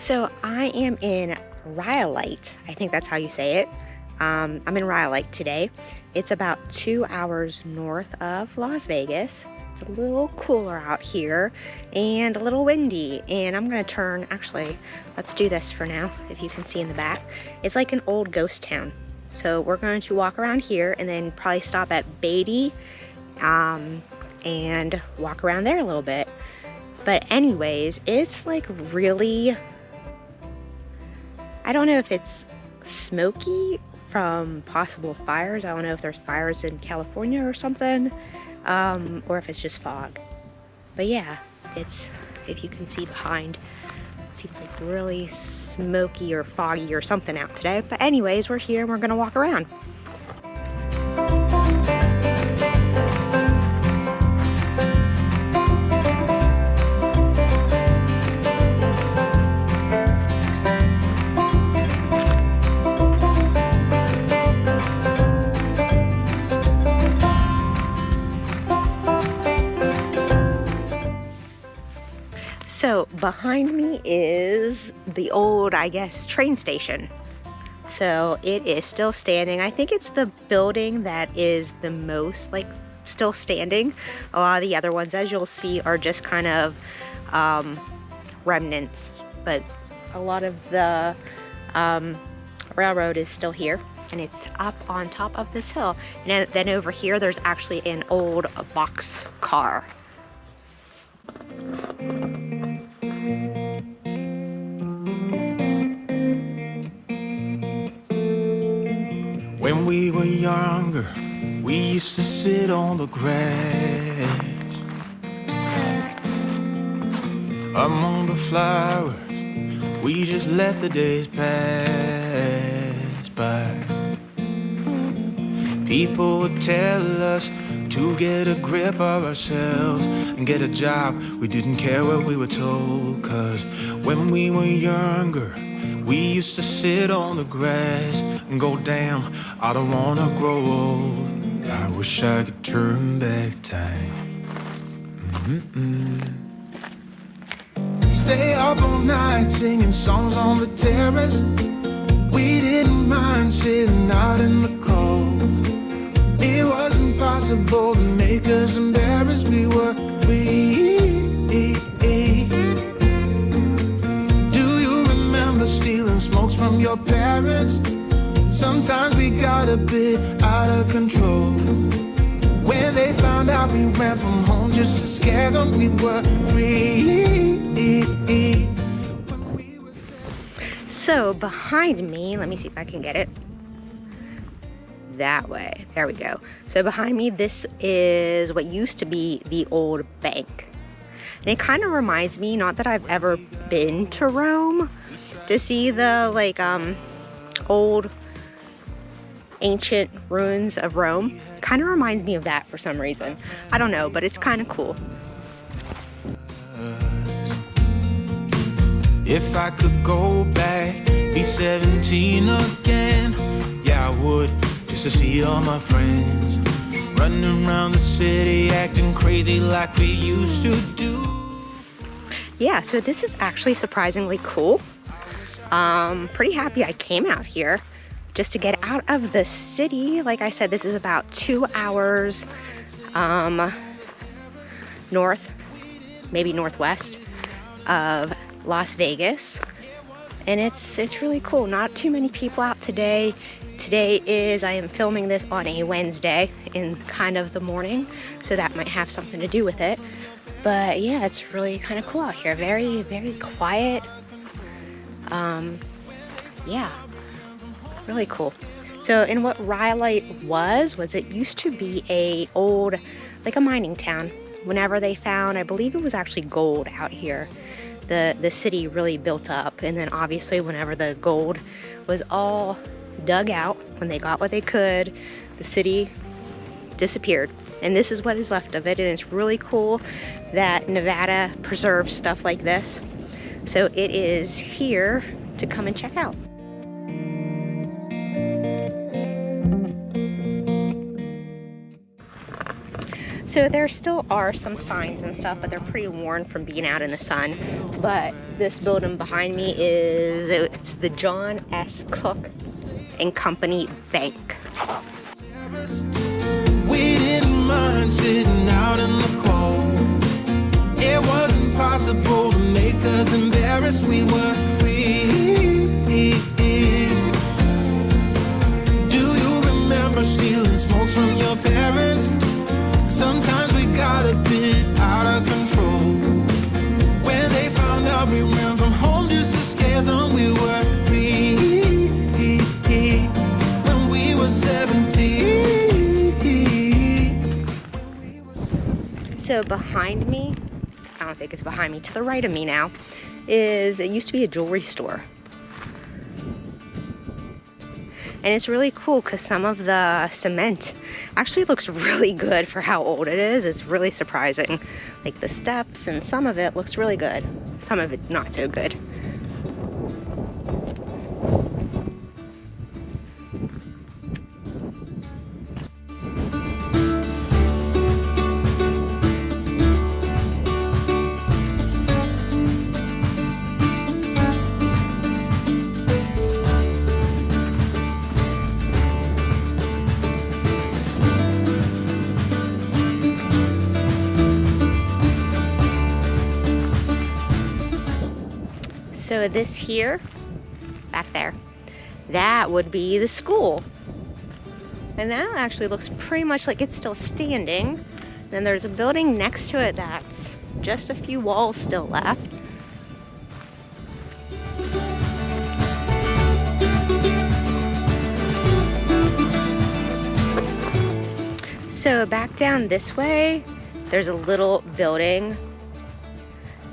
So I am in Rhyolite. I think that's how you say it. I'm in Rhyolite today. It's about 2 hours north of Las Vegas. It's a little cooler out here and a little windy. And I'm gonna turn, actually, let's do this for now, if you can see in the back. It's like an old ghost town. So we're going to walk around here and then probably stop at Beatty and walk around there a little bit. But anyways, it's like really, I don't know if it's smoky from possible fires. I don't know if there's fires in California or something, or if it's just fog. But yeah, it's, if you can see behind, it seems like really smoky or foggy or something out today. But anyways, we're here and we're gonna walk around. So behind me is the old, I guess, train station. So it is still standing. I think it's the building that is the most like still standing. A lot of the other ones, as you'll see, are just kind of remnants. But a lot of the railroad is still here, and it's up on top of this hill. And then over here, there's actually an old boxcar. When we were younger, we used to sit on the grass among the flowers. We just let the days pass by. People would tell us to get a grip of ourselves and get a job. We didn't care what we were told, 'cause when we were younger, we used to sit on the grass and go, damn, I don't wanna grow old. I wish I could turn back time. Stay up all night singing songs on the terrace. We didn't mind sitting out in the cold. It wasn't possible to make us embarrassed. We were free. Stealing smokes from your parents. Sometimes we got a bit out of control. When they found out we ran from home just to scare them, we were free. So behind me, let me see if I can get it that way. There we go. So behind me, this is what used to be the old bank. And it kind of reminds me, not that I've ever been to Rome, to see the like old ancient ruins of Rome. Kind of reminds me of that for some reason. I don't know, but it's kind of cool. If I could go back, be 17 again, yeah, I would, just to see all my friends running around the city acting crazy like we used to do. Yeah, so this is actually surprisingly cool. Pretty happy I came out here just to get out of the city. Like I said, this is about 2 hours north, maybe northwest of Las Vegas. And it's really cool. Not too many people out today. Today is, I am filming this on a Wednesday in kind of the morning, so that might have something to do with it. But yeah, it's really kind of cool out here. Very, very quiet. Yeah, really cool. So, and what Rhyolite was it used to be a old, like a mining town. Whenever they found, I believe it was actually gold out here, the city really built up. And then obviously whenever the gold was all dug out, when they got what they could, the city disappeared. And this is what is left of it. And it's really cool that Nevada preserves stuff like this. So it is here to come and check out. So there still are some signs and stuff, but they're pretty worn from being out in the sun. But this building behind me it's the John S. Cook and Company Bank. We didn't mind sitting out in the cold. It wasn't possible to make us embarrassed. We were free. Do you remember stealing smokes from your parents? Sometimes we got a bit out of control. When they found out we ran from home just to scare them, we were free. When we were 17. So behind me, I don't think it's behind me, to the right of me now, it used to be a jewelry store. And it's really cool because some of the cement actually looks really good for how old it is. It's really surprising. Like the steps and some of it looks really good. Some of it not so good. So this here, back there, that would be the school. And that actually looks pretty much like it's still standing. Then there's a building next to it that's just a few walls still left. So back down this way, there's a little building,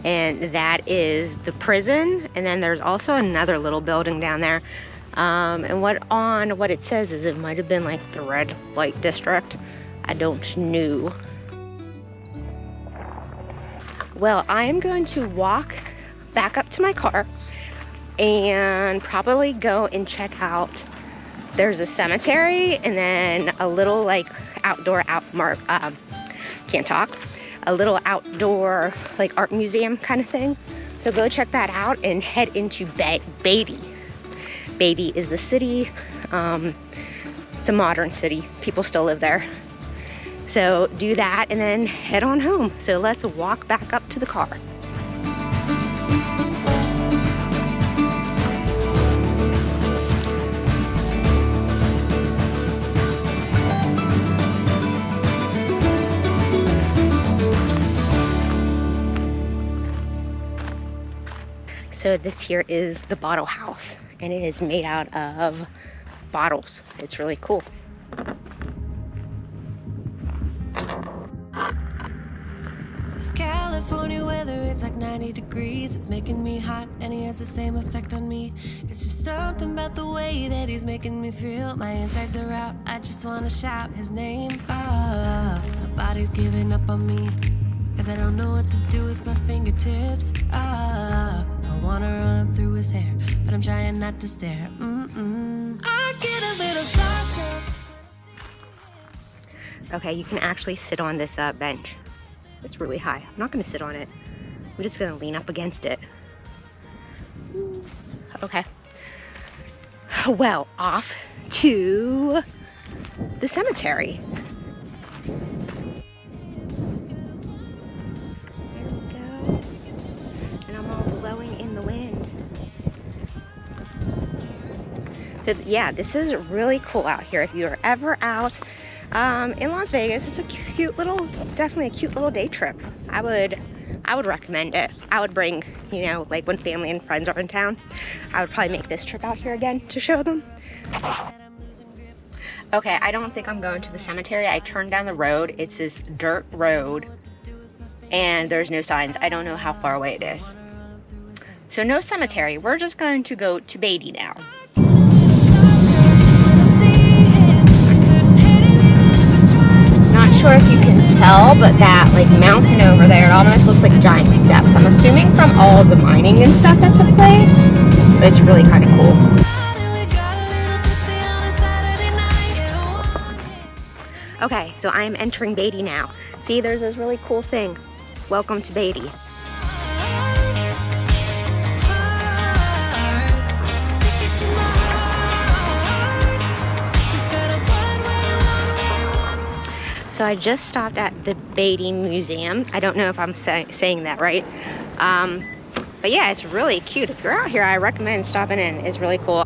and that is the prison. And then there's also another little building down there. And what it says is it might have been like the red light district. I don't know. Well, I am going to walk back up to my car and probably go and check out. There's a cemetery and then a little like outdoor can't talk. A little outdoor like art museum kind of thing. So go check that out and head into Beatty. Beatty is the city. It's a modern city. People still live there. So do that and then head on home. So let's walk back up to the car. So this here is the bottle house, and it is made out of bottles. It's really cool. This California weather, it's like 90 degrees. It's making me hot, and he has the same effect on me. It's just something about the way that he's making me feel. My insides are out, I just wanna shout his name. My body's giving up on me, 'cause I don't know what to do with my fingertips. I wanna run up through his hair, but I'm trying not to stare. I get a little starstruck. Okay, you can actually sit on this bench. It's really high. I'm not gonna sit on it. I'm just gonna lean up against it. Okay. Well, off to the cemetery. So yeah, this is really cool out here. If you're ever out in Las Vegas, it's a cute little, definitely a cute little day trip. I would recommend it. I would bring, you know, like when family and friends are in town, I would probably make this trip out here again to show them. Okay, I don't think I'm going to the cemetery. I turned down the road. It's this dirt road and there's no signs. I don't know how far away it is. So no cemetery. We're just going to go to Beatty now. Not sure if you can tell, but that like mountain over there, it almost looks like giant steps. I'm assuming from all the mining and stuff that took place, but it's really kind of cool. Okay, so I am entering Beatty now. See, there's this really cool thing. Welcome to Beatty. So I just stopped at the Beatty Museum. I don't know if I'm saying that right. But yeah, it's really cute. If you're out here, I recommend stopping in. It's really cool.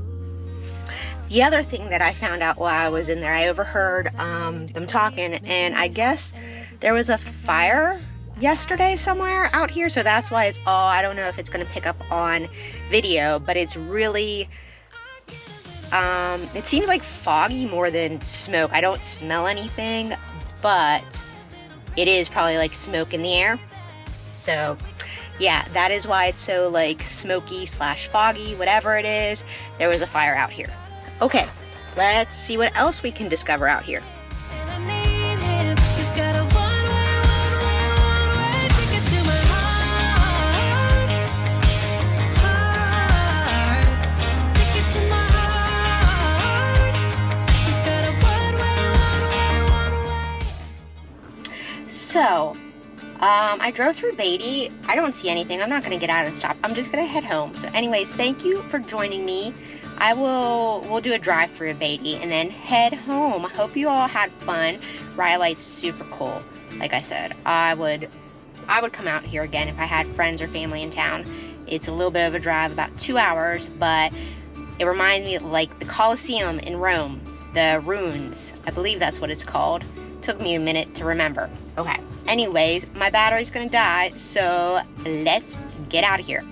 The other thing that I found out while I was in there, I overheard them talking, and I guess there was a fire yesterday somewhere out here, so that's why it's all, I don't know if it's going to pick up on video, but it's really, it seems like foggy more than smoke. I don't smell anything, but it is probably like smoke in the air. So yeah, that is why it's so like smoky slash foggy, whatever it is. There was a fire out here. Okay, let's see what else we can discover out here. So, I drove through Beatty. I don't see anything. I'm not going to get out and stop. I'm just going to head home. So anyways, thank you for joining me. We'll do a drive through of Beatty and then head home. I hope you all had fun. Rhyolite's super cool. Like I said, I would come out here again if I had friends or family in town. It's a little bit of a drive, about 2 hours, but it reminds me of like the Colosseum in Rome, the ruins. I believe that's what it's called. Took me a minute to remember. Okay, anyways, my battery's gonna die, so let's get out of here.